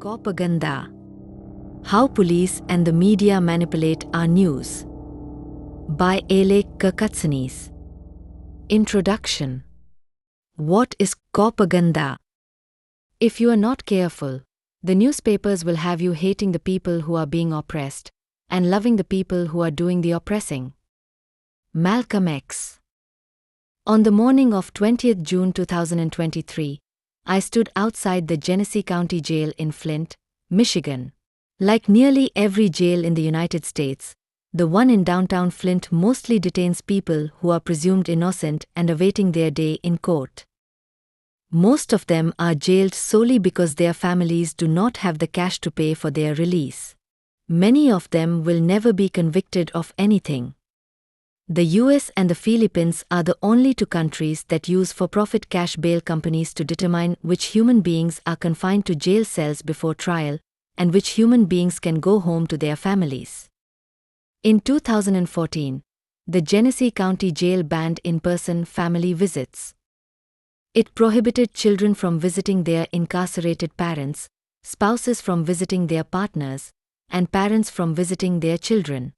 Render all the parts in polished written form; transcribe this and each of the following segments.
Copaganda. How Police and the Media Manipulate Our News. By Alec Karakatsanis. Introduction. What is Copaganda? If you are not careful, the newspapers will have you hating the people who are being oppressed and loving the people who are doing the oppressing. Malcolm X. On the morning of 20th June 2023, I stood outside the Genesee County Jail in Flint, Michigan. Like nearly every jail in the United States, the one in downtown Flint mostly detains people who are presumed innocent and awaiting their day in court. Most of them are jailed solely because their families do not have the cash to pay for their release. Many of them will never be convicted of anything. The US and the Philippines are the only two countries that use for-profit cash bail companies to determine which human beings are confined to jail cells before trial and which human beings can go home to their families. In 2014, the Genesee County Jail banned in-person family visits. It prohibited children from visiting their incarcerated parents, spouses from visiting their partners, and parents from visiting their children.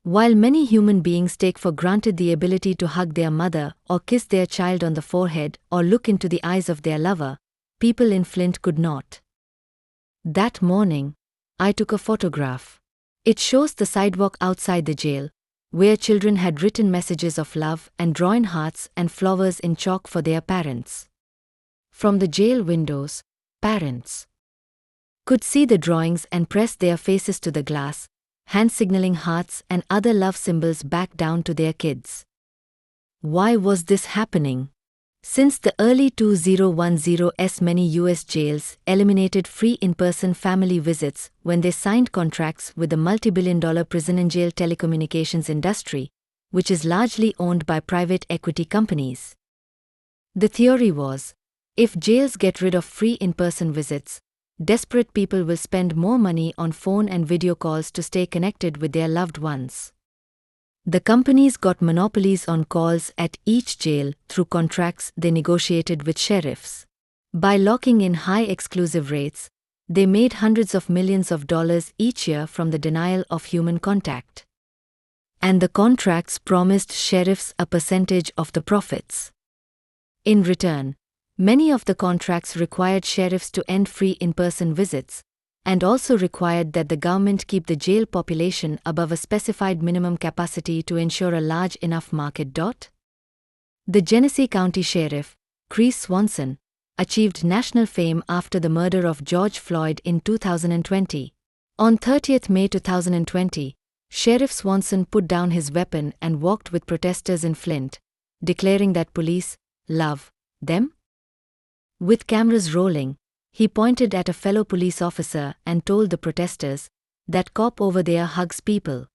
While many human beings take for granted the ability to hug their mother or kiss their child on the forehead or look into the eyes of their lover, people in Flint could not. That morning, I took a photograph. It shows the sidewalk outside the jail, where children had written messages of love and drawn hearts and flowers in chalk for their parents. From the jail windows, parents could see the drawings and press their faces to the glass, hand-signaling hearts and other love symbols back down to their kids. Why was this happening? Since the early 2010s, many US jails eliminated free in-person family visits when they signed contracts with the multi-billion-dollar prison-in-jail telecommunications industry, which is largely owned by private equity companies. The theory was, if jails get rid of free in-person visits, desperate people will spend more money on phone and video calls to stay connected with their loved ones. The companies got monopolies on calls at each jail through contracts they negotiated with sheriffs. By locking in high exclusive rates, they made hundreds of millions of dollars each year from the denial of human contact. And the contracts promised sheriffs a percentage of the profits. In return, many of the contracts required sheriffs to end free in-person visits, and also required that the government keep the jail population above a specified minimum capacity to ensure a large enough market. The Genesee County Sheriff, Chris Swanson, achieved national fame after the murder of George Floyd in 2020. On 30th May 2020, Sheriff Swanson put down his weapon and walked with protesters in Flint, declaring that police love them. With cameras rolling, he pointed at a fellow police officer and told the protesters, "That cop over there hugs people."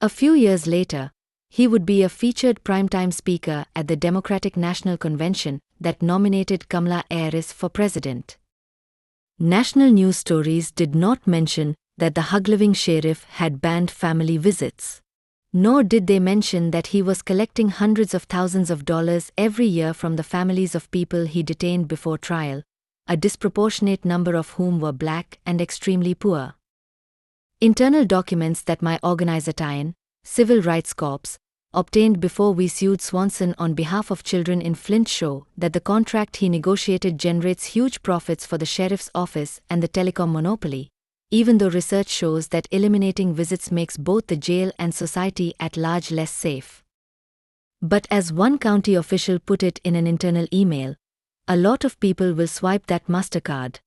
A few years later, he would be a featured primetime speaker at the Democratic National Convention that nominated Kamala Harris for president. National news stories did not mention that the hug-loving sheriff had banned family visits. Nor did they mention that he was collecting hundreds of thousands of dollars every year from the families of people he detained before trial, a disproportionate number of whom were black and extremely poor. Internal documents that my organization, Civil Rights Corps, obtained before we sued Swanson on behalf of children in Flint show that the contract he negotiated generates huge profits for the sheriff's office and the telecom monopoly, even though research shows that eliminating visits makes both the jail and society at large less safe. But as one county official put it in an internal email, a lot of people will swipe that MasterCard.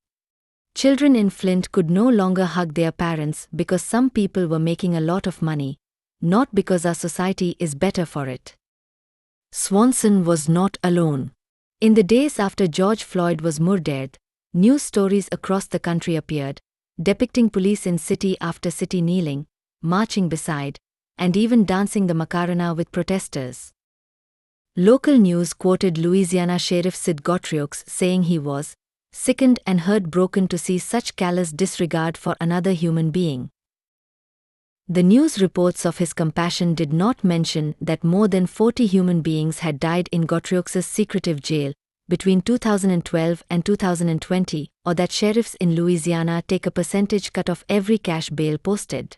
Children in Flint could no longer hug their parents because some people were making a lot of money, not because our society is better for it. Swanson was not alone. In the days after George Floyd was murdered, news stories across the country appeared, depicting police in city after city kneeling, marching beside, and even dancing the Macarena with protesters. Local news quoted Louisiana Sheriff Sid Gottrioux saying he was sickened and heartbroken to see such callous disregard for another human being. The news reports of his compassion did not mention that more than 40 human beings had died in Gottriox's secretive jail between 2012 and 2020, or that sheriffs in Louisiana take a percentage cut of every cash bail posted.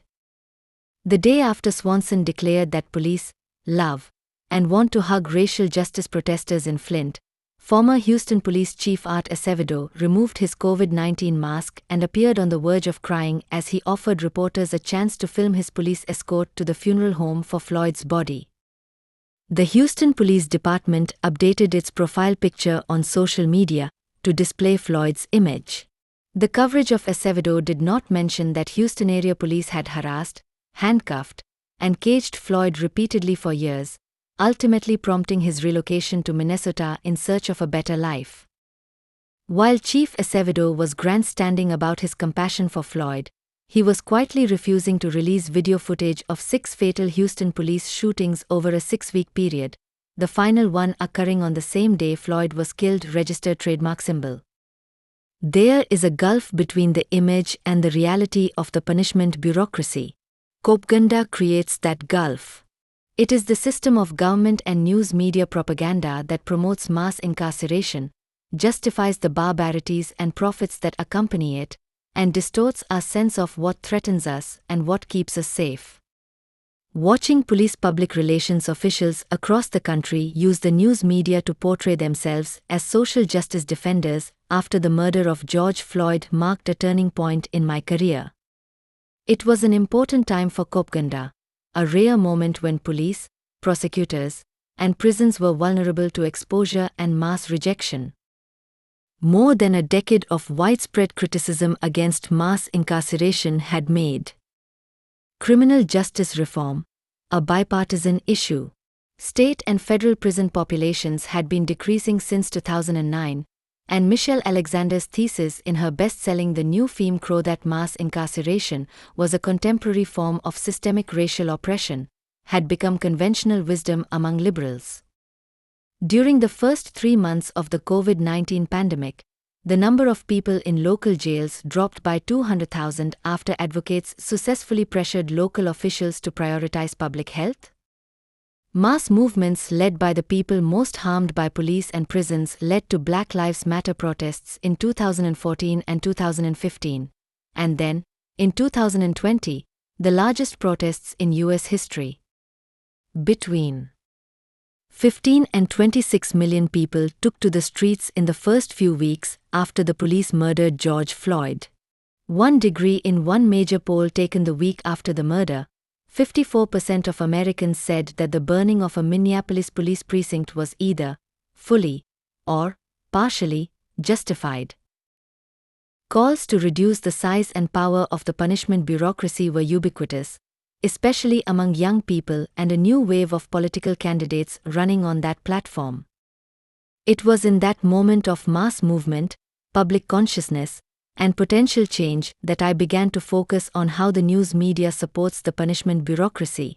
The day after Swanson declared that police love and want to hug racial justice protesters in Flint, former Houston Police Chief Art Acevedo removed his COVID-19 mask and appeared on the verge of crying as he offered reporters a chance to film his police escort to the funeral home for Floyd's body. The Houston Police Department updated its profile picture on social media to display Floyd's image. The coverage of Acevedo did not mention that Houston area police had harassed, handcuffed, and caged Floyd repeatedly for years, ultimately prompting his relocation to Minnesota in search of a better life. While Chief Acevedo was grandstanding about his compassion for Floyd, he was quietly refusing to release video footage of 6 fatal Houston police shootings over a 6-week period, the final one occurring on the same day Floyd was killed. Registered trademark symbol. There is a gulf between the image and the reality of the punishment bureaucracy. Copaganda creates that gulf. It is the system of government and news media propaganda that promotes mass incarceration, justifies the barbarities and profits that accompany it, and distorts our sense of what threatens us and what keeps us safe. Watching police public relations officials across the country use the news media to portray themselves as social justice defenders after the murder of George Floyd marked a turning point in my career. It was an important time for Copaganda, a rare moment when police, prosecutors, and prisons were vulnerable to exposure and mass rejection. More than a decade of widespread criticism against mass incarceration had made criminal justice reform a bipartisan issue. State and federal prison populations had been decreasing since 2009, and Michelle Alexander's thesis in her best-selling The New Femme Crow that mass incarceration was a contemporary form of systemic racial oppression, had become conventional wisdom among liberals. During the first 3 months of the COVID-19 pandemic, the number of people in local jails dropped by 200,000 after advocates successfully pressured local officials to prioritize public health. Mass movements led by the people most harmed by police and prisons led to Black Lives Matter protests in 2014 and 2015, and then, in 2020, the largest protests in U.S. history. Between 15 and 26 million people took to the streets in the first few weeks after the police murdered George Floyd. 1 degree in one major poll taken the week after the murder, 54% of Americans said that the burning of a Minneapolis police precinct was either fully or partially justified. Calls to reduce the size and power of the punishment bureaucracy were ubiquitous, especially among young people and a new wave of political candidates running on that platform. It was in that moment of mass movement, public consciousness, and potential change that I began to focus on how the news media supports the punishment bureaucracy.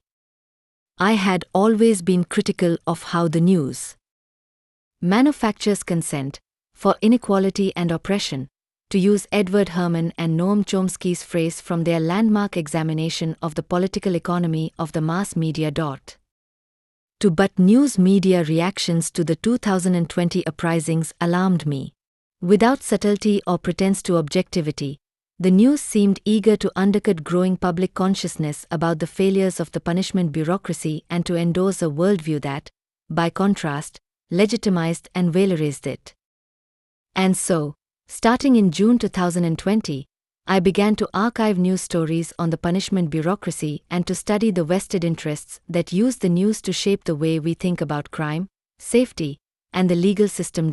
I had always been critical of how the news manufactures consent for inequality and oppression, to use Edward Herman and Noam Chomsky's phrase from their landmark examination of the political economy of the mass media. But news media reactions to the 2020 uprisings alarmed me. Without subtlety or pretense to objectivity, the news seemed eager to undercut growing public consciousness about the failures of the punishment bureaucracy and to endorse a worldview that, by contrast, legitimized and valorized it. And so, starting in June 2020, I began to archive news stories on the punishment bureaucracy and to study the vested interests that use the news to shape the way we think about crime, safety, and the legal system.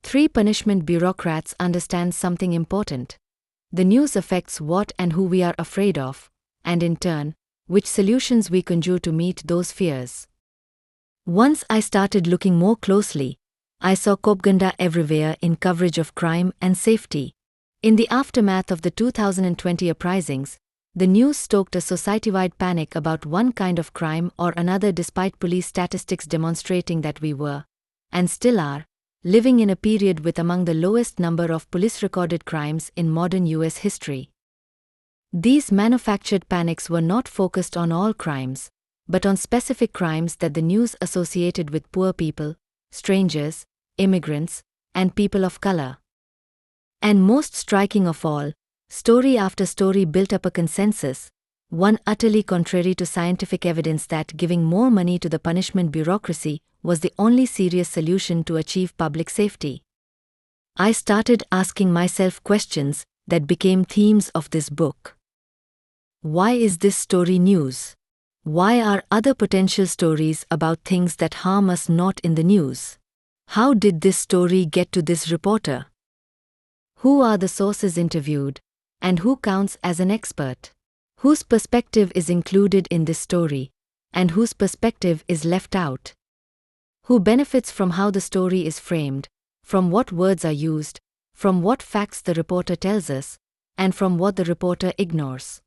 3 punishment bureaucrats understand something important. The news affects what and who we are afraid of, and in turn, which solutions we conjure to meet those fears. Once I started looking more closely, I saw Copaganda everywhere in coverage of crime and safety. In the aftermath of the 2020 uprisings, the news stoked a society-wide panic about one kind of crime or another despite police statistics demonstrating that we were, and still are, living in a period with among the lowest number of police-recorded crimes in modern U.S. history. These manufactured panics were not focused on all crimes, but on specific crimes that the news associated with poor people, strangers, immigrants, and people of color. And most striking of all, story after story built up a consensus, one utterly contrary to scientific evidence, that giving more money to the punishment bureaucracy was the only serious solution to achieve public safety. I started asking myself questions that became themes of this book. Why is this story news? Why are other potential stories about things that harm us not in the news? How did this story get to this reporter? Who are the sources interviewed, and who counts as an expert? Whose perspective is included in this story, and whose perspective is left out? Who benefits from how the story is framed, from what words are used, from what facts the reporter tells us, and from what the reporter ignores?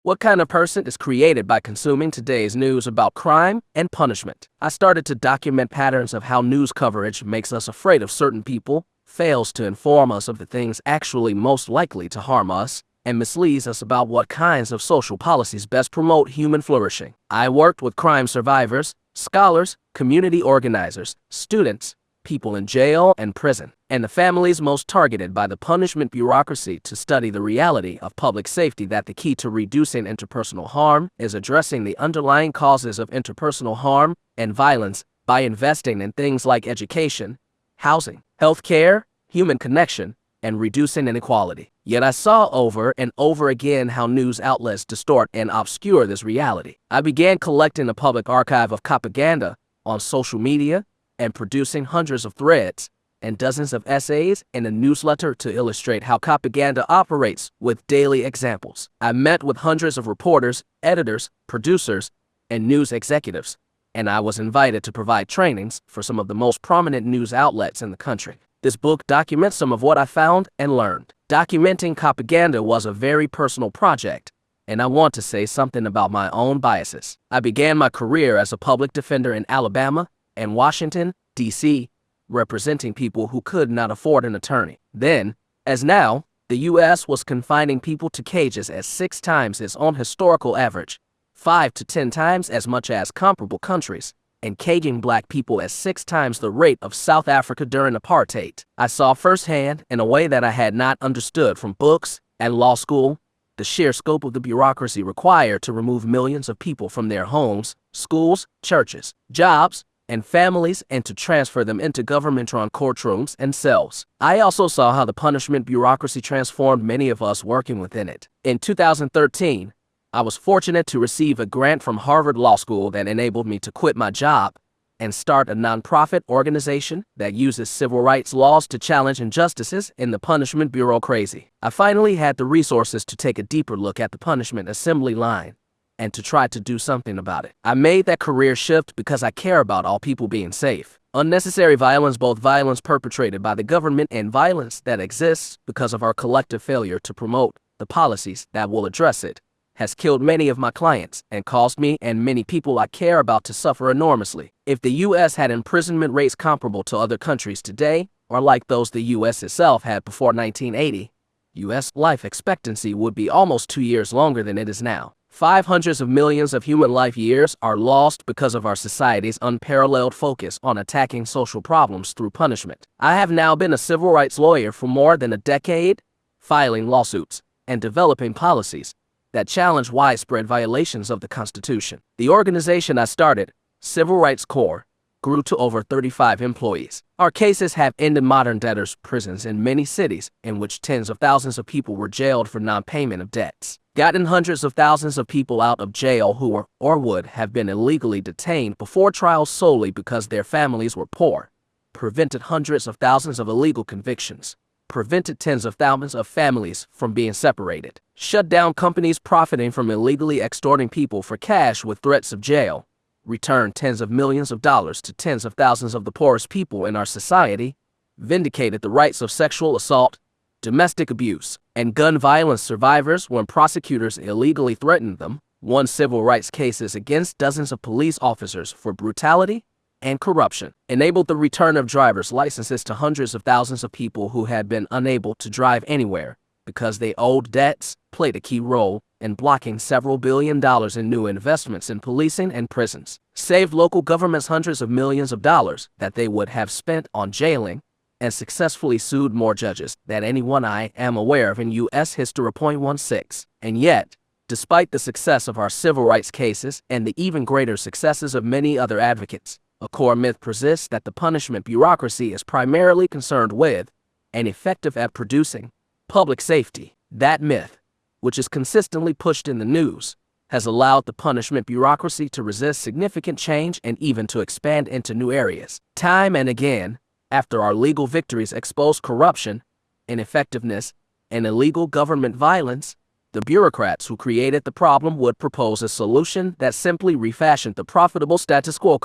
What kind of person is created by consuming today's news about crime and punishment? I started to document patterns of how news coverage makes us afraid of certain people, fails to inform us of the things actually most likely to harm us, and misleads us about what kinds of social policies best promote human flourishing. I worked with crime survivors, scholars, community organizers, students, people in jail and prison, and the families most targeted by the punishment bureaucracy to study the reality of public safety, that the key to reducing interpersonal harm is addressing the underlying causes of interpersonal harm and violence by investing in things like education, housing, healthcare, human connection, and reducing inequality. Yet I saw over and over again how news outlets distort and obscure this reality. I began collecting a public archive of Copaganda on social media and producing hundreds of threads and dozens of essays in a newsletter to illustrate how Copaganda operates, with daily examples. I met with hundreds of reporters, editors, producers, and news executives, and I was invited to provide trainings for some of the most prominent news outlets in the country. This book documents some of what I found and learned. Documenting Copaganda was a very personal project, and I want to say something about my own biases. I began my career as a public defender in Alabama and Washington, D.C., representing people who could not afford an attorney. Then, as now, the U.S. was confining people to cages at 6 times its own historical average, 5 to 10 times as much as comparable countries, and caging black people at 6 times the rate of South Africa during apartheid. I saw firsthand, in a way that I had not understood from books and law school, the sheer scope of the bureaucracy required to remove millions of people from their homes, schools, churches, jobs, and families, and to transfer them into government-run courtrooms and cells. I also saw how the punishment bureaucracy transformed many of us working within it. In 2013, I was fortunate to receive a grant from Harvard Law School that enabled me to quit my job and start a nonprofit organization that uses civil rights laws to challenge injustices in the punishment bureaucracy. I finally had the resources to take a deeper look at the punishment assembly line and to try to do something about it. I made that career shift because I care about all people being safe. Unnecessary violence, both violence perpetrated by the government and violence that exists because of our collective failure to promote the policies that will address it, has killed many of my clients and caused me and many people I care about to suffer enormously. If the U.S. had imprisonment rates comparable to other countries today, or like those the U.S. itself had before 1980, U.S. life expectancy would be almost 2 years longer than it is now. 500 millions of human life years are lost because of our society's unparalleled focus on attacking social problems through punishment. I have now been a civil rights lawyer for more than a decade, filing lawsuits and developing policies that challenge widespread violations of the Constitution. The organization I started, Civil Rights Corps, grew to over 35 employees. Our cases have ended modern debtors' prisons in many cities in which tens of thousands of people were jailed for non-payment of debts, gotten hundreds of thousands of people out of jail who were or would have been illegally detained before trial solely because their families were poor, prevented hundreds of thousands of illegal convictions, prevented tens of thousands of families from being separated, shut down companies profiting from illegally extorting people for cash with threats of jail, returned tens of millions of dollars to tens of thousands of the poorest people in our society, vindicated the rights of sexual assault, domestic abuse, and gun violence survivors when prosecutors illegally threatened them, won civil rights cases against dozens of police officers for brutality and corruption, enabled the return of driver's licenses to hundreds of thousands of people who had been unable to drive anywhere because they owed debts, played a key role in blocking several $billion in new investments in policing and prisons, saved local governments hundreds of millions of dollars that they would have spent on jailing, and successfully sued more judges than anyone I am aware of in U.S. history. 16. And yet, despite the success of our civil rights cases and the even greater successes of many other advocates, a core myth persists that the punishment bureaucracy is primarily concerned with and effective at producing public safety. That myth, which is consistently pushed in the news, has allowed the punishment bureaucracy to resist significant change and even to expand into new areas. Time and again, after our legal victories exposed corruption, ineffectiveness, and illegal government violence, the bureaucrats who created the problem would propose a solution that simply refashioned the profitable status quo.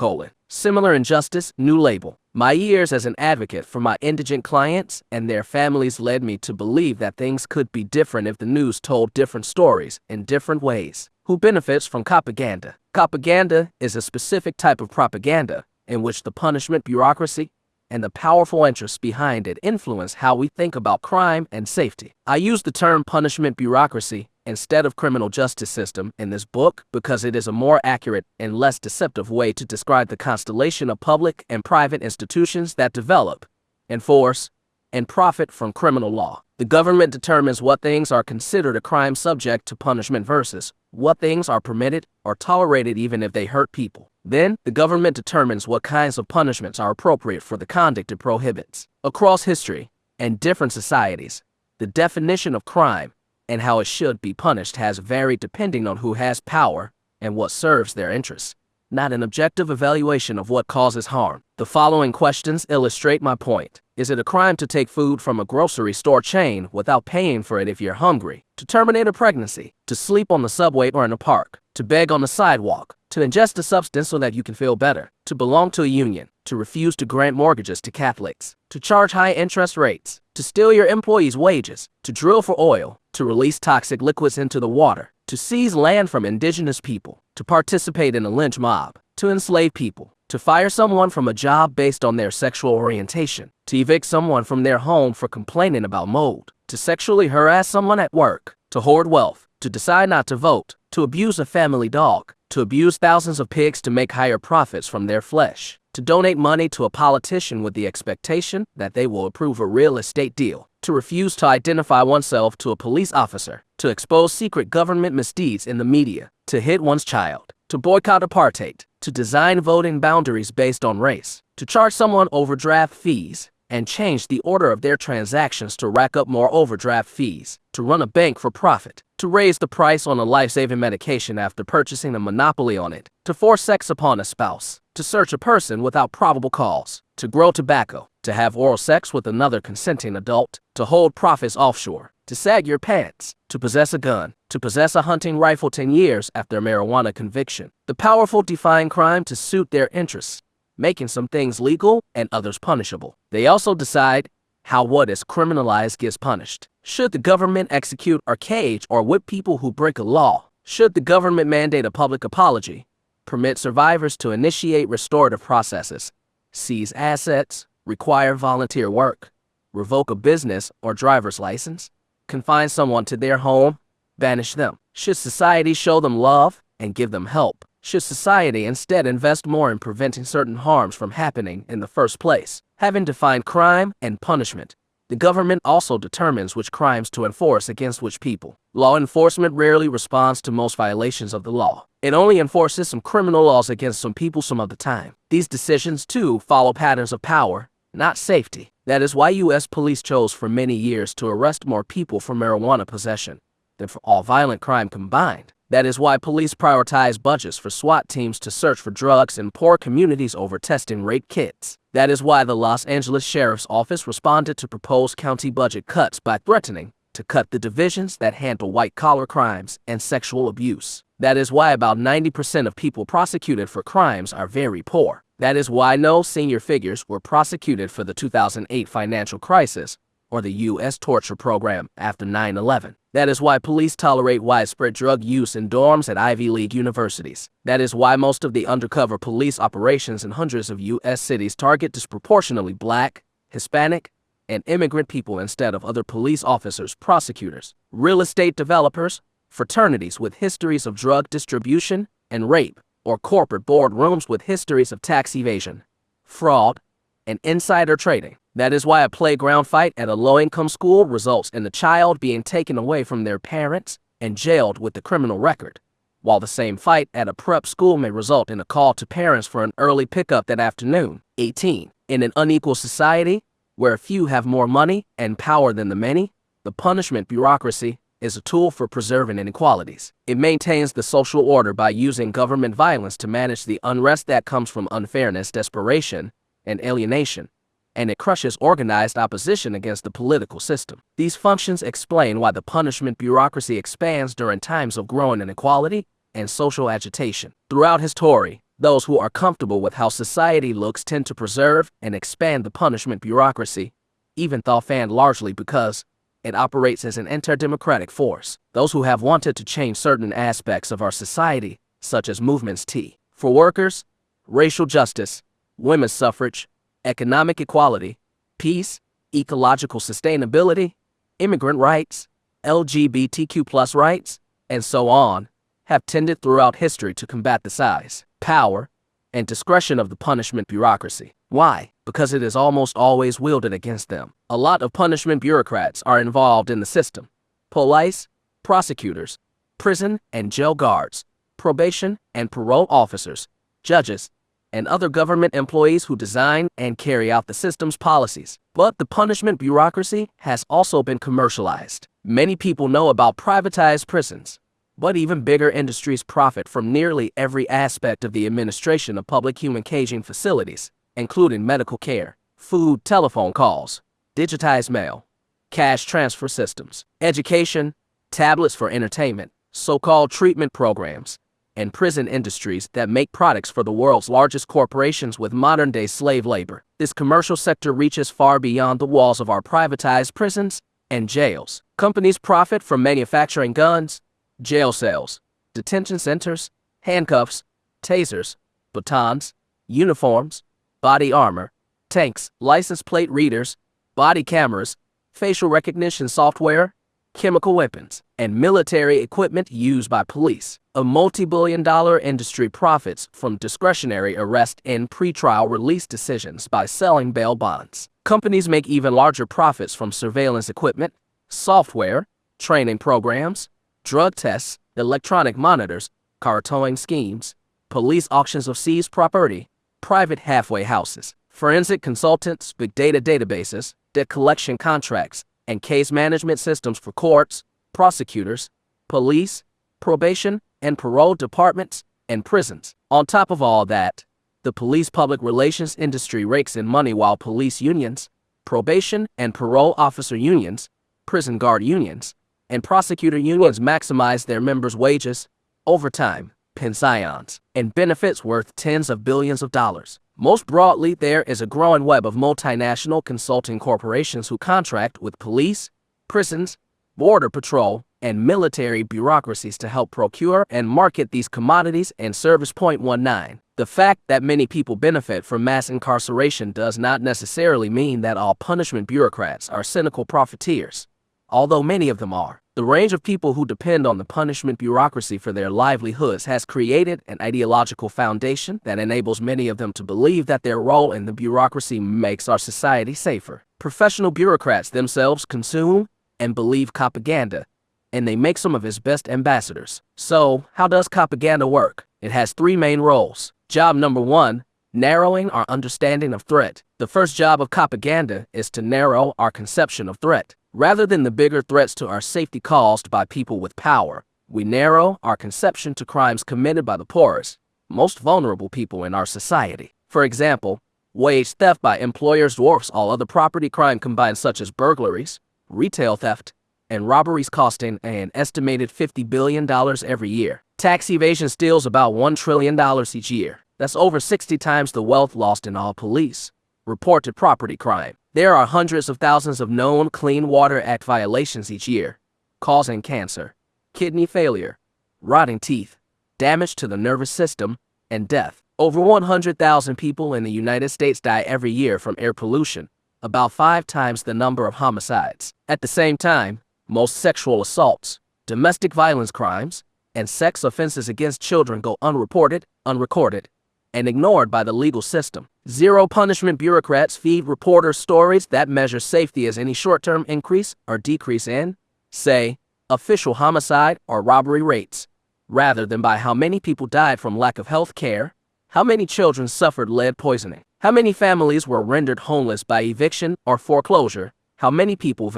Similar injustice, new label. My years as an advocate for my indigent clients and their families led me to believe that things could be different if the news told different stories in different ways. Who benefits from Copaganda? Copaganda is a specific type of propaganda in which the punishment bureaucracy and the powerful interests behind it influence how we think about crime and safety. I use the term punishment bureaucracy instead of criminal justice system in this book because it is a more accurate and less deceptive way to describe the constellation of public and private institutions that develop, enforce, and profit from criminal law. The government determines what things are considered a crime subject to punishment versus what things are permitted or tolerated even if they hurt people. Then, the government determines what kinds of punishments are appropriate for the conduct it prohibits. Across history and different societies, the definition of crime and how it should be punished has varied depending on who has power and what serves their interests, not an objective evaluation of what causes harm. The following questions illustrate my point. Is it a crime to take food from a grocery store chain without paying for it if you're hungry? To terminate a pregnancy? To sleep on the subway or in a park? To beg on the sidewalk? To ingest a substance so that you can feel better? To belong to a union? To refuse to grant mortgages to Catholics? To charge high interest rates? To steal your employees' wages? To drill for oil? To release toxic liquids into the water? To seize land from indigenous people? To participate in a lynch mob? To enslave people? To fire someone from a job based on their sexual orientation? To evict someone from their home for complaining about mold? To sexually harass someone at work? To hoard wealth? To decide not to vote? To abuse a family dog? To abuse thousands of pigs to make higher profits from their flesh? To donate money to a politician with the expectation that they will approve a real estate deal? To refuse to identify oneself to a police officer? To expose secret government misdeeds in the media? To hit one's child? To boycott apartheid? To design voting boundaries based on race? To charge someone overdraft fees and change the order of their transactions to rack up more overdraft fees? To run a bank for profit? To raise the price on a life-saving medication after purchasing a monopoly on it? To force sex upon a spouse? To search a person without probable cause? To grow tobacco? To have oral sex with another consenting adult? To hold profits offshore? To sag your pants? To possess a gun? To possess a hunting rifle 10 years after a marijuana conviction? The powerful define crime to suit their interests, making some things legal and others punishable. They also decide how what is criminalized gets punished. Should the government execute or cage or whip people who break a law? Should the government mandate a public apology, permit survivors to initiate restorative processes, seize assets, require volunteer work, revoke a business or driver's license, confine someone to their home, banish them? Should society show them love and give them help? Should society instead invest more in preventing certain harms from happening in the first place? Having defined crime and punishment, the government also determines which crimes to enforce against which people. Law enforcement rarely responds to most violations of the law. It only enforces some criminal laws against some people some of the time. These decisions, too, follow patterns of power, not safety. That is why U.S. police chose for many years to arrest more people for marijuana possession than for all violent crime combined. That is why police prioritize budgets for SWAT teams to search for drugs in poor communities over testing rape kits. That is why the Los Angeles Sheriff's Office responded to proposed county budget cuts by threatening to cut the divisions that handle white-collar crimes and sexual abuse. That is why about 90% of people prosecuted for crimes are very poor. That is why no senior figures were prosecuted for the 2008 financial crisis or the U.S. torture program after 9/11. That is why police tolerate widespread drug use in dorms at Ivy League universities. That is why most of the undercover police operations in hundreds of U.S. cities target disproportionately Black, Hispanic, and immigrant people instead of other police officers, prosecutors, real estate developers, fraternities with histories of drug distribution and rape, or corporate boardrooms with histories of tax evasion, fraud, and insider trading. That is why a playground fight at a low-income school results in the child being taken away from their parents and jailed with a criminal record, while the same fight at a prep school may result in a call to parents for an early pickup that afternoon. 18. In an unequal society, where few have more money and power than the many, the punishment bureaucracy is a tool for preserving inequalities. It maintains the social order by using government violence to manage the unrest that comes from unfairness, desperation, and alienation, and it crushes organized opposition against the political system. These functions explain why the punishment bureaucracy expands during times of growing inequality and social agitation. Throughout history, those who are comfortable with how society looks tend to preserve and expand the punishment bureaucracy, even though fanned largely because it operates as an anti-democratic force. Those who have wanted to change certain aspects of our society, such as movements for workers, racial justice, women's suffrage, economic equality, peace, ecological sustainability, immigrant rights, LGBTQ+ rights, and so on, have tended throughout history to combat the size, power, and discretion of the punishment bureaucracy. Why? Because it is almost always wielded against them. A lot of punishment bureaucrats are involved in the system: police, prosecutors, prison and jail guards, probation and parole officers, judges, and other government employees who design and carry out the system's policies. But the punishment bureaucracy has also been commercialized. Many people know about privatized prisons, but even bigger industries profit from nearly every aspect of the administration of public human caging facilities, including medical care, food, telephone calls, digitized mail, cash transfer systems, education, tablets for entertainment, so-called treatment programs, and prison industries that make products for the world's largest corporations with modern-day slave labor. This commercial sector reaches far beyond the walls of our privatized prisons and jails. Companies profit from manufacturing guns, jail cells, detention centers, handcuffs, tasers, batons, uniforms, body armor, tanks, license plate readers, body cameras, facial recognition software, chemical weapons, and military equipment used by police. A multi-billion-dollar industry profits from discretionary arrest and pretrial release decisions by selling bail bonds. Companies make even larger profits from surveillance equipment, software, training programs, drug tests, electronic monitors, car towing schemes, police auctions of seized property, private halfway houses, forensic consultants, big data databases, debt collection contracts, and case management systems for courts, prosecutors, police, probation, and parole departments, and prisons. On top of all that, the police public relations industry rakes in money while police unions, probation and parole officer unions, prison guard unions, and prosecutor unions maximize their members' wages, overtime, pensions, and benefits worth tens of billions of dollars. Most broadly, there is a growing web of multinational consulting corporations who contract with police, prisons, border patrol, and military bureaucracies to help procure and market these commodities and service. 19. The fact that many people benefit from mass incarceration does not necessarily mean that all punishment bureaucrats are cynical profiteers, although many of them are. The range of people who depend on the punishment bureaucracy for their livelihoods has created an ideological foundation that enables many of them to believe that their role in the bureaucracy makes our society safer. Professional bureaucrats themselves consume and believe Copaganda, and they make some of its best ambassadors. So, how does Copaganda work? It has three main roles. Job number 1, narrowing our understanding of threat. The first job of Copaganda is to narrow our conception of threat. Rather than the bigger threats to our safety caused by people with power, we narrow our conception to crimes committed by the poorest, most vulnerable people in our society. For example, wage theft by employers dwarfs all other property crime combined, such as burglaries, retail theft, and robberies, costing an estimated $50 billion every year. Tax evasion steals about $1 trillion each year. That's over 60 times the wealth lost in all police reported property crime. There are hundreds of thousands of known Clean Water Act violations each year, causing cancer, kidney failure, rotting teeth, damage to the nervous system, and death. Over 100,000 people in the United States die every year from air pollution, about 5 times the number of homicides. At the same time, most sexual assaults, domestic violence crimes, and sex offenses against children go unreported, unrecorded, and ignored by the legal system. Zero punishment bureaucrats feed reporters stories that measure safety as any short-term increase or decrease in, say, official homicide or robbery rates, rather than by how many people died from lack of health care, how many children suffered lead poisoning, how many families were rendered homeless by eviction or foreclosure, how many people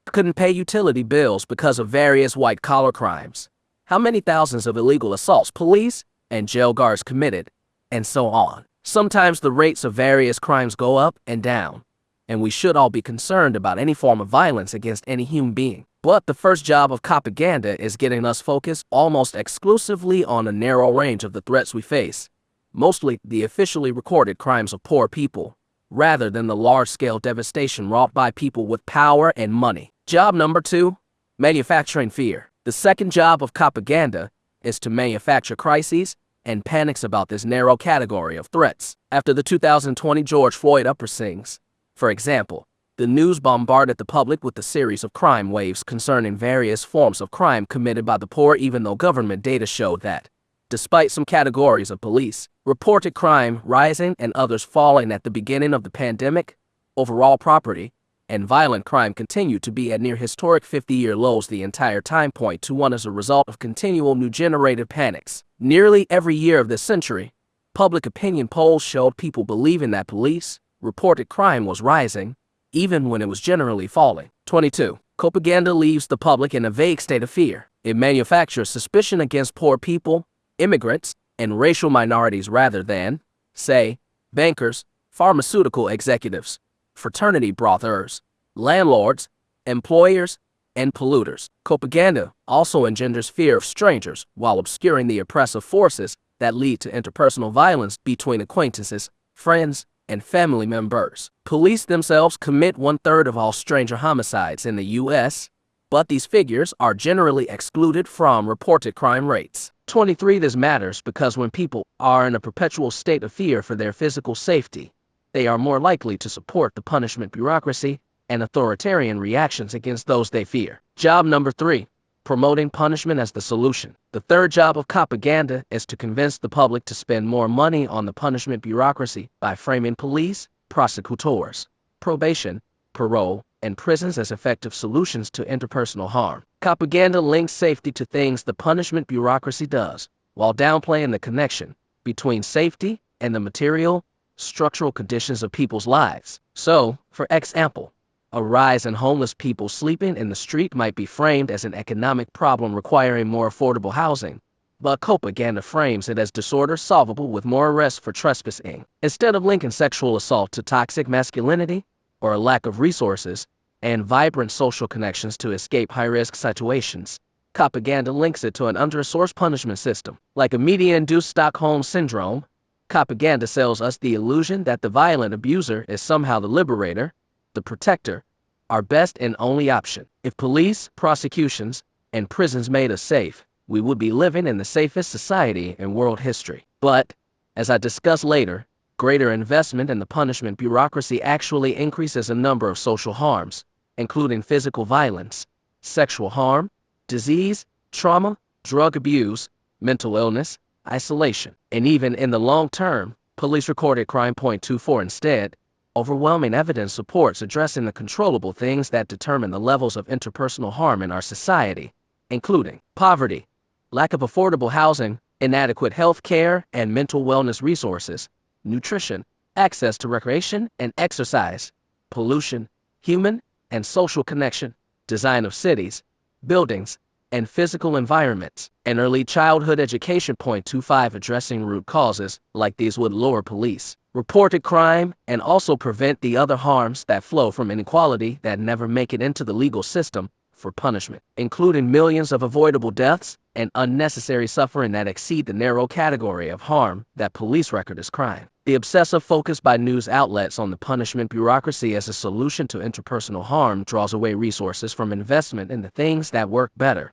couldn't pay utility bills because of various white-collar crimes, how many thousands of illegal assaults police and jail guards committed, and so on. Sometimes the rates of various crimes go up and down, and we should all be concerned about any form of violence against any human being. But the first job of Copaganda is getting us focused almost exclusively on a narrow range of the threats we face, mostly the officially recorded crimes of poor people, rather than the large-scale devastation wrought by people with power and money. Job number 2, manufacturing fear. The second job of Copaganda is to manufacture crises and panics about this narrow category of threats. After the 2020 George Floyd uprisings, for example, the news bombarded the public with a series of crime waves concerning various forms of crime committed by the poor, even though government data showed that, despite some categories of police reported crime rising and others falling at the beginning of the pandemic, overall property and violent crime continued to be at near historic 50-year lows the entire time point to one as a result of continual new generated panics. Nearly every year of this century, public opinion polls showed people believing that police reported crime was rising, even when it was generally falling. 22. Copaganda leaves the public in a vague state of fear. It manufactures suspicion against poor people, immigrants, and racial minorities rather than, say, bankers, pharmaceutical executives, fraternity brothers, landlords, employers, and polluters. Copaganda also engenders fear of strangers while obscuring the oppressive forces that lead to interpersonal violence between acquaintances, friends, and family members. Police themselves commit 1/3 of all stranger homicides in the U.S., but these figures are generally excluded from reported crime rates. 23. This matters because when people are in a perpetual state of fear for their physical safety, they are more likely to support the punishment bureaucracy and authoritarian reactions against those they fear. Job number 3. Promoting punishment as the solution. The third job of Copaganda is to convince the public to spend more money on the punishment bureaucracy by framing police, prosecutors, probation, parole, and prisons as effective solutions to interpersonal harm. Copaganda links safety to things the punishment bureaucracy does, while downplaying the connection between safety and the material, structural conditions of people's lives. So, for example, a rise in homeless people sleeping in the street might be framed as an economic problem requiring more affordable housing, but Copaganda frames it as disorder solvable with more arrests for trespassing. Instead of linking sexual assault to toxic masculinity, or a lack of resources, and vibrant social connections to escape high-risk situations, Copaganda links it to an under-resourced punishment system. Like a media-induced Stockholm syndrome, Copaganda sells us the illusion that the violent abuser is somehow the liberator, the protector, our best and only option. If police, prosecutions, and prisons made us safe, we would be living in the safest society in world history. But, as I discuss later, greater investment in the punishment bureaucracy actually increases a number of social harms, including physical violence, sexual harm, disease, trauma, drug abuse, mental illness, isolation, and even in the long term, police recorded crime. 24 Instead, overwhelming evidence supports addressing the controllable things that determine the levels of interpersonal harm in our society, including poverty, lack of affordable housing, inadequate health care and mental wellness resources, nutrition, access to recreation and exercise, pollution, human and social connection, design of cities, buildings, and physical environments, and early childhood education. 25 Addressing root causes like these would lower police reported crime and also prevent the other harms that flow from inequality that never make it into the legal system for punishment, including millions of avoidable deaths and unnecessary suffering that exceed the narrow category of harm that police record as crime. The obsessive focus by news outlets on the punishment bureaucracy as a solution to interpersonal harm draws away resources from investment in the things that work better,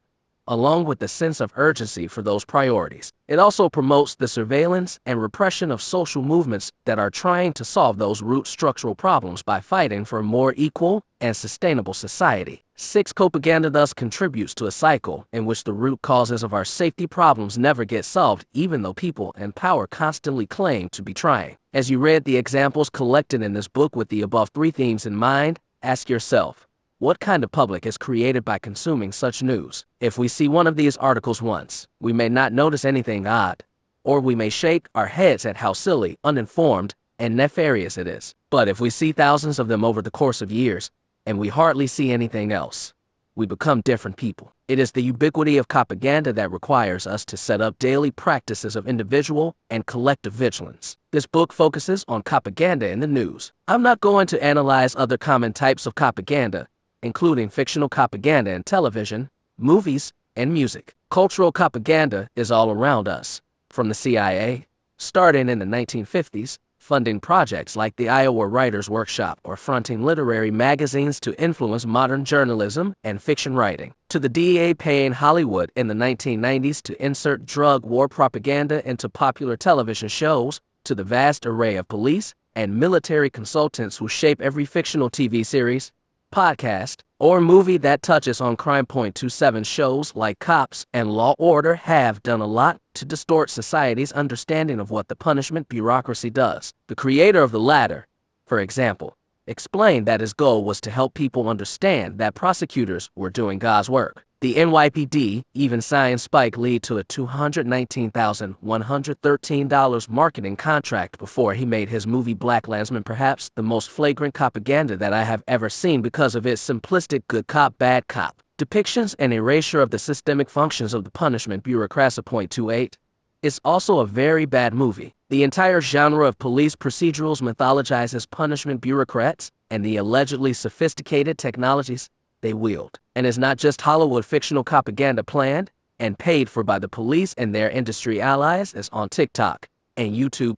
along with the sense of urgency for those priorities. It also promotes the surveillance and repression of social movements that are trying to solve those root structural problems by fighting for a more equal and sustainable society. 6. Copaganda thus contributes to a cycle in which the root causes of our safety problems never get solved, even though people in power constantly claim to be trying. As you read the examples collected in this book with the above 3 themes in mind, ask yourself, what kind of public is created by consuming such news? If we see one of these articles once, we may not notice anything odd, or we may shake our heads at how silly, uninformed, and nefarious it is. But if we see thousands of them over the course of years, and we hardly see anything else, we become different people. It is the ubiquity of Copaganda that requires us to set up daily practices of individual and collective vigilance. This book focuses on Copaganda in the news. I'm not going to analyze other common types of Copaganda, including fictional Copaganda in television, movies, and music. Cultural Copaganda is all around us, from the CIA, starting in the 1950s, funding projects like the Iowa Writers' Workshop or fronting literary magazines to influence modern journalism and fiction writing, to the DEA paying Hollywood in the 1990s to insert drug war propaganda into popular television shows, to the vast array of police and military consultants who shape every fictional TV series, podcast, or movie that touches on crime. 27 shows like Cops and Law Order have done a lot to distort society's understanding of what the punishment bureaucracy does. The creator of the latter, for example, explained that his goal was to help people understand that prosecutors were doing God's work. The NYPD even signed Spike Lee to a $219,113 marketing contract before he made his movie BlacKkKlansman, perhaps the most flagrant propaganda that I have ever seen because of its simplistic good cop, bad cop depictions and erasure of the systemic functions of the punishment bureaucracy. 28. It's also a very bad movie. The entire genre of police procedurals mythologizes punishment bureaucrats and the allegedly sophisticated technologies they wield. And is not just Hollywood fictional propaganda planned and paid for by the police and their industry allies as on TikTok and YouTube,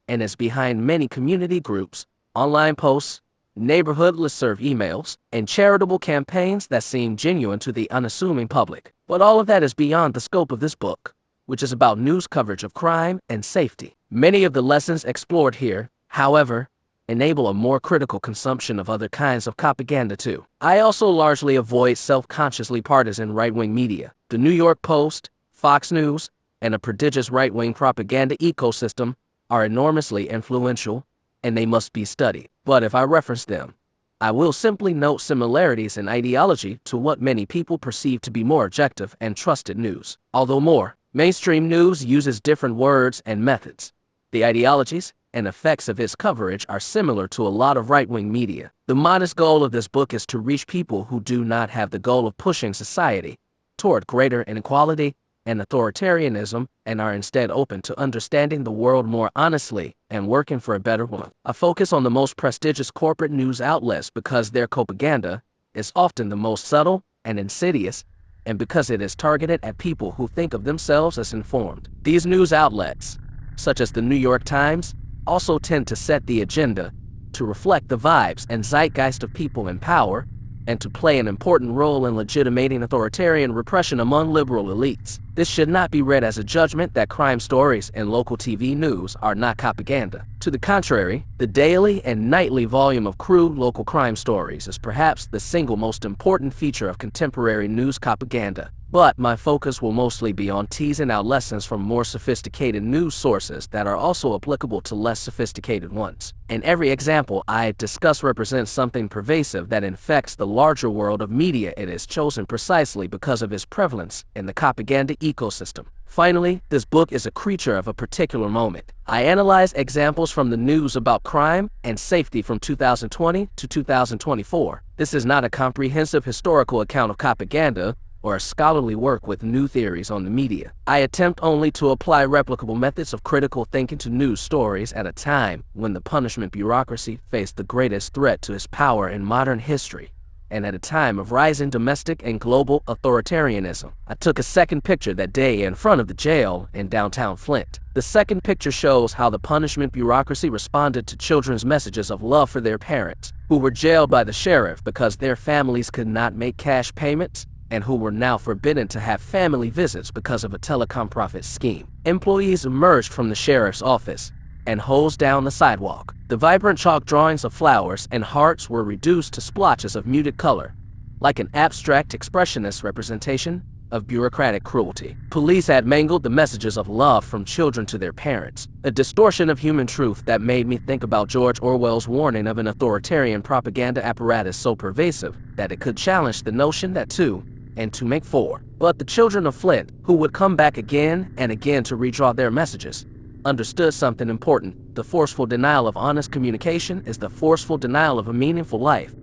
and is behind many community groups, online posts, neighborhood listserv emails, and charitable campaigns that seem genuine to the unassuming public. But all of that is beyond the scope of this book, which is about news coverage of crime and safety. Many of the lessons explored here, however, enable a more critical consumption of other kinds of propaganda too. I also largely avoid self-consciously partisan right-wing media. The New York Post, Fox News, and a prodigious right-wing propaganda ecosystem are enormously influential, and they must be studied. But if I reference them, I will simply note similarities in ideology to what many people perceive to be more objective and trusted news. Although more mainstream news uses different words and methods, the ideologies and effects of its coverage are similar to a lot of right-wing media. The modest goal of this book is to reach people who do not have the goal of pushing society toward greater inequality and authoritarianism and are instead open to understanding the world more honestly and working for a better one. I focus on the most prestigious corporate news outlets because their propaganda is often the most subtle and insidious, and because it is targeted at people who think of themselves as informed. These news outlets, such as the New York Times, also tend to set the agenda, to reflect the vibes and zeitgeist of people in power, and to play an important role in legitimating authoritarian repression among liberal elites. This should not be read as a judgment that crime stories and local TV news are not propaganda. To the contrary, the daily and nightly volume of crude local crime stories is perhaps the single most important feature of contemporary news propaganda. But my focus will mostly be on teasing out lessons from more sophisticated news sources that are also applicable to less sophisticated ones. And every example I discuss represents something pervasive that infects the larger world of media. It is chosen precisely because of its prevalence in the propaganda ecosystem. Finally, this book is a creature of a particular moment. I analyze examples from the news about crime and safety from 2020 to 2024. This is not a comprehensive historical account of propaganda or a scholarly work with new theories on the media. I attempt only to apply replicable methods of critical thinking to news stories at a time when the punishment bureaucracy faced the greatest threat to its power in modern history, and at a time of rising domestic and global authoritarianism. I took a second picture that day in front of the jail in downtown Flint. The second picture shows how the punishment bureaucracy responded to children's messages of love for their parents, who were jailed by the sheriff because their families could not make cash payments and who were now forbidden to have family visits because of a telecom profit scheme. Employees emerged from the sheriff's office and hosed down the sidewalk. The vibrant chalk drawings of flowers and hearts were reduced to splotches of muted color, like an abstract expressionist representation of bureaucratic cruelty. Police had mangled the messages of love from children to their parents, a distortion of human truth that made me think about George Orwell's warning of an authoritarian propaganda apparatus so pervasive that it could challenge the notion that two and two make four. But the children of Flint, who would come back again and again to redraw their messages, understood something important. The forceful denial of honest communication is the forceful denial of a meaningful life.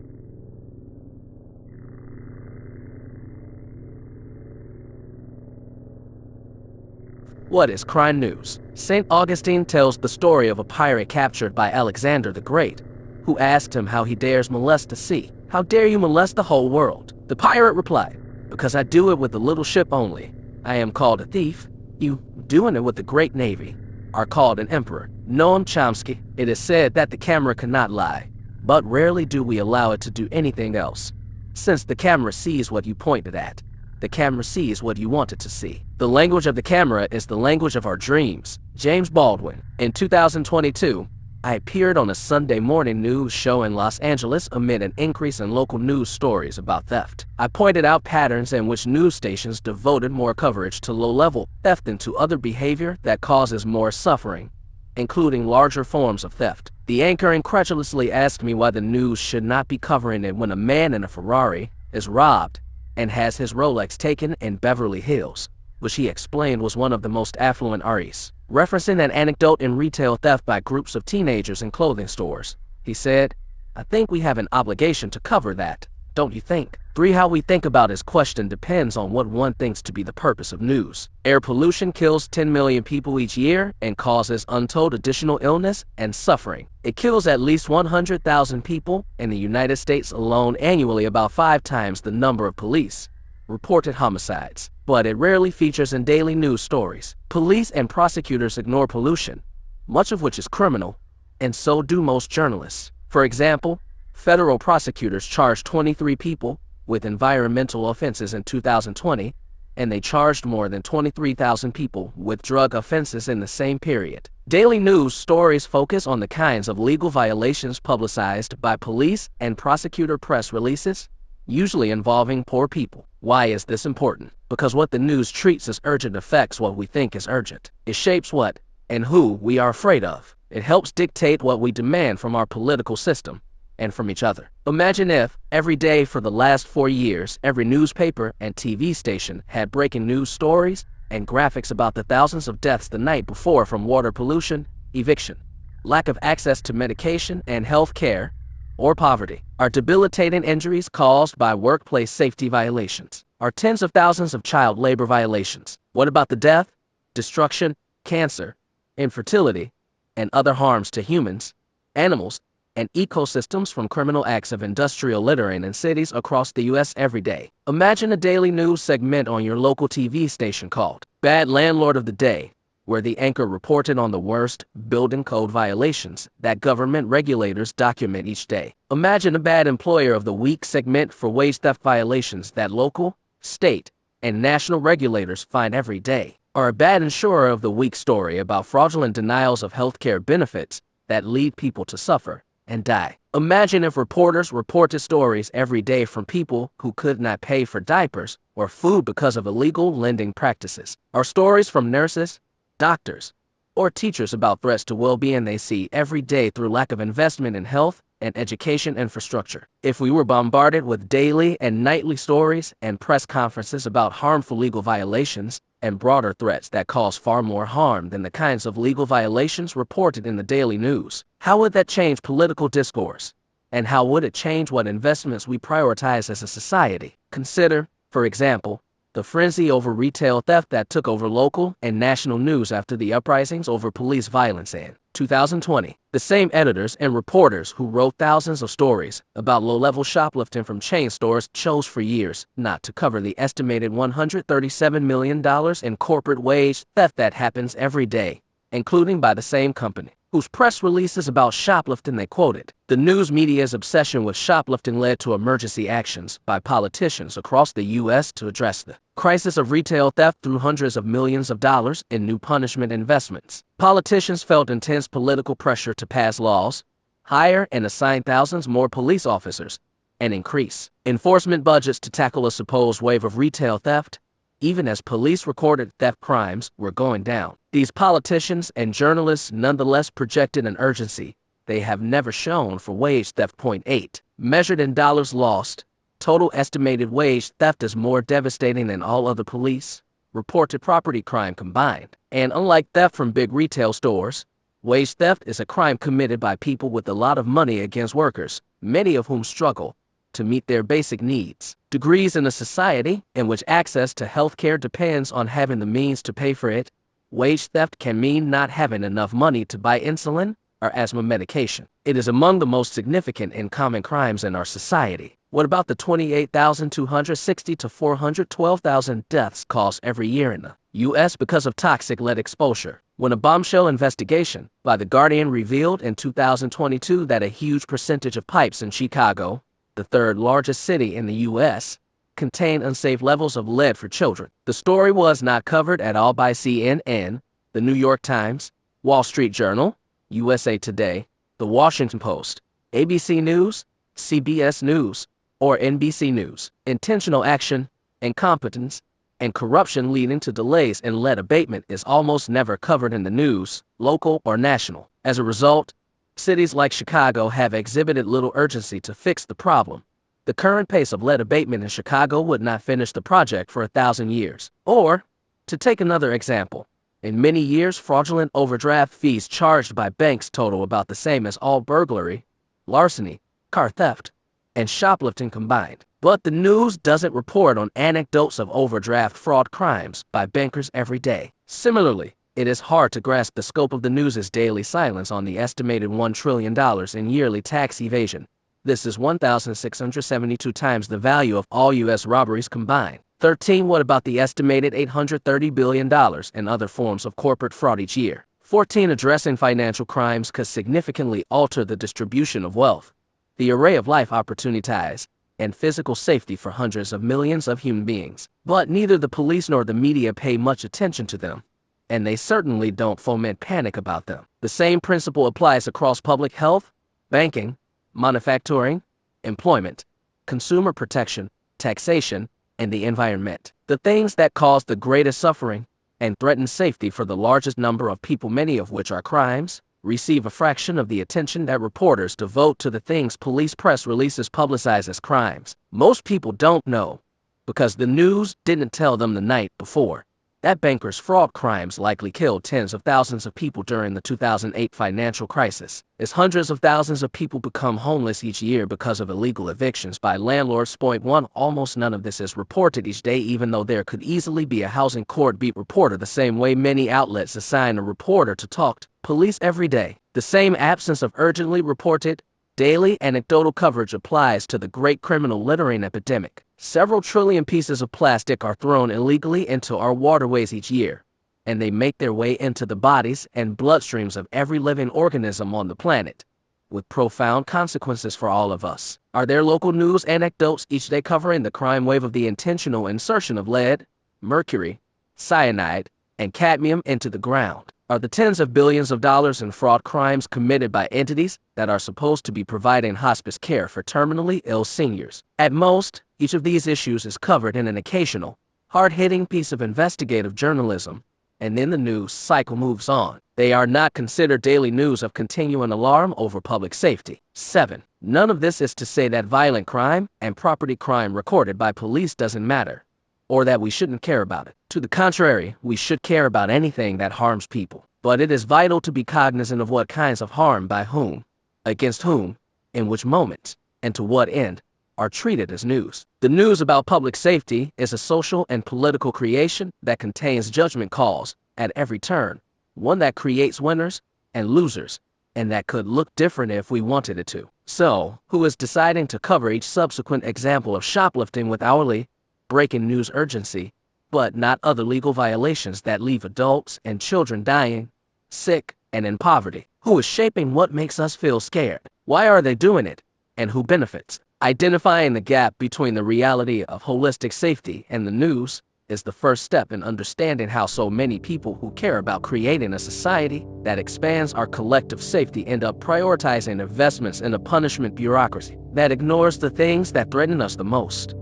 What is crime news? St. Augustine tells the story of a pirate captured by Alexander the Great, who asked him how he dares molest the sea. "How dare you molest the whole world?" The pirate replied, "Because I do it with the little ship only. I am called a thief. You, doing it with the great navy, are called an emperor." Noam Chomsky. It is said that the camera cannot lie, but rarely do we allow it to do anything else. Since the camera sees what you pointed at, the camera sees what you want it to see. The language of the camera is the language of our dreams. James Baldwin. In 2022, I appeared on a Sunday morning news show in Los Angeles amid an increase in local news stories about theft. I pointed out patterns in which news stations devoted more coverage to low-level theft than to other behavior that causes more suffering, including larger forms of theft. The anchor incredulously asked me why the news should not be covering it when a man in a Ferrari is robbed and has his Rolex taken in Beverly Hills, which he explained was one of the most affluent areas. Referencing an anecdote in retail theft by groups of teenagers in clothing stores, he said, "I think we have an obligation to cover that, don't you think?" 3. How we think about his question depends on what one thinks to be the purpose of news. Air pollution kills 10 million people each year and causes untold additional illness and suffering. It kills at least 100,000 people in the United States alone annually, about 5 times the number of police reported homicides. But it rarely features in daily news stories. Police and prosecutors ignore pollution, much of which is criminal, and so do most journalists. For example, federal prosecutors charged 23 people with environmental offenses in 2020, and they charged more than 23,000 people with drug offenses in the same period. Daily news stories focus on the kinds of legal violations publicized by police and prosecutor press releases, usually involving poor people. Why is this important? Because what the news treats as urgent affects what we think is urgent. It shapes what and who we are afraid of. It helps dictate what we demand from our political system and from each other. Imagine if, every day for the last 4 years, every newspaper and TV station had breaking news stories and graphics about the thousands of deaths the night before from water pollution, eviction, lack of access to medication and health care, or poverty, are debilitating injuries caused by workplace safety violations, are tens of thousands of child labor violations. What about the death, destruction, cancer, infertility, and other harms to humans, animals, and ecosystems from criminal acts of industrial littering in cities across the U.S. every day? Imagine a daily news segment on your local TV station called Bad Landlord of the Day, where the anchor reported on the worst building code violations that government regulators document each day. Imagine a Bad Employer of the Week segment for wage theft violations that local, state, and national regulators find every day. Or a Bad Insurer of the Week story about fraudulent denials of healthcare benefits that lead people to suffer and die. Imagine if reporters reported stories every day from people who could not pay for diapers or food because of illegal lending practices. Or stories from nurses, doctors, or teachers about threats to well-being they see every day through lack of investment in health and education infrastructure. If we were bombarded with daily and nightly stories and press conferences about harmful legal violations and broader threats that cause far more harm than the kinds of legal violations reported in the daily news, how would that change political discourse? And how would it change what investments we prioritize as a society? Consider, for example, the frenzy over retail theft that took over local and national news after the uprisings over police violence in 2020. The same editors and reporters who wrote thousands of stories about low-level shoplifting from chain stores chose for years not to cover the estimated $137 million in corporate wage theft that happens every day including by the same company, whose press releases about shoplifting they quoted. The news media's obsession with shoplifting led to emergency actions by politicians across the U.S. to address the crisis of retail theft through hundreds of millions of dollars in new punishment investments. Politicians felt intense political pressure to pass laws, hire and assign thousands more police officers, and increase enforcement budgets to tackle a supposed wave of retail theft, even as police recorded theft crimes were going down. These politicians and journalists nonetheless projected an urgency they have never shown for wage theft. Point 8. Measured in dollars lost, total estimated wage theft is more devastating than all other police reported property crime combined. And unlike theft from big retail stores, wage theft is a crime committed by people with a lot of money against workers, many of whom struggle to meet their basic needs. Degrees in a society in which access to healthcare depends on having the means to pay for it, wage theft can mean not having enough money to buy insulin or asthma medication. It is among the most significant and common crimes in our society. What about the 28,260 to 412,000 deaths caused every year in the U.S. because of toxic lead exposure? When a bombshell investigation by The Guardian revealed in 2022 that a huge percentage of pipes in Chicago, the third largest city in the U.S., contain unsafe levels of lead for children. The story was not covered at all by CNN, the New York Times, Wall Street Journal, USA Today, the Washington Post, ABC News, CBS News, or NBC News. Intentional action, incompetence, and corruption leading to delays in lead abatement is almost never covered in the news, local or national. As a result, cities like Chicago have exhibited little urgency to fix the problem. The current pace of lead abatement in Chicago would not finish the project for 1,000 years. Or, to take another example, in many years fraudulent overdraft fees charged by banks total about the same as all burglary, larceny, car theft, and shoplifting combined. But the news doesn't report on anecdotes of overdraft fraud crimes by bankers every day. Similarly, it is hard to grasp the scope of the news's daily silence on the estimated $1 trillion in yearly tax evasion. This is 1,672 times the value of all U.S. robberies combined. 13. What about the estimated $830 billion in other forms of corporate fraud each year? 14. Addressing financial crimes could significantly alter the distribution of wealth, the array of life opportunities, and physical safety for hundreds of millions of human beings. But neither the police nor the media pay much attention to them, and they certainly don't foment panic about them. The same principle applies across public health, banking, manufacturing, employment, consumer protection, taxation, and the environment. The things that cause the greatest suffering and threaten safety for the largest number of people, many of which are crimes, receive a fraction of the attention that reporters devote to the things police press releases publicize as crimes. Most people don't know, because the news didn't tell them the night before, that bankers' fraud crimes likely killed tens of thousands of people during the 2008 financial crisis, as hundreds of thousands of people become homeless each year because of illegal evictions by landlords. Point 1. Almost none of this is reported each day, even though there could easily be a housing court beat reporter the same way many outlets assign a reporter to talk to police every day. The same absence of urgently reported, daily anecdotal coverage applies to the great criminal littering epidemic. Several trillion pieces of plastic are thrown illegally into our waterways each year, and they make their way into the bodies and bloodstreams of every living organism on the planet, with profound consequences for all of us. Are there local news anecdotes each day covering the crime wave of the intentional insertion of lead, mercury, cyanide, and cadmium into the ground? Are the tens of billions of dollars in fraud crimes committed by entities that are supposed to be providing hospice care for terminally ill seniors? At most, each of these issues is covered in an occasional, hard-hitting piece of investigative journalism, and then the news cycle moves on. They are not considered daily news of continuing alarm over public safety. 7. None of this is to say that violent crime and property crime recorded by police doesn't matter, or that we shouldn't care about it. To the contrary, we should care about anything that harms people. But it is vital to be cognizant of what kinds of harm by whom, against whom, in which moments, and to what end, are treated as news. The news about public safety is a social and political creation that contains judgment calls at every turn, one that creates winners and losers, and that could look different if we wanted it to. So, who is deciding to cover each subsequent example of shoplifting with hourly, breaking news urgency, but not other legal violations that leave adults and children dying, sick, and in poverty. Who is shaping what makes us feel scared? Why are they doing it? And who benefits? Identifying the gap between the reality of holistic safety and the news is the first step in understanding how so many people who care about creating a society that expands our collective safety end up prioritizing investments in a punishment bureaucracy that ignores the things that threaten us the most.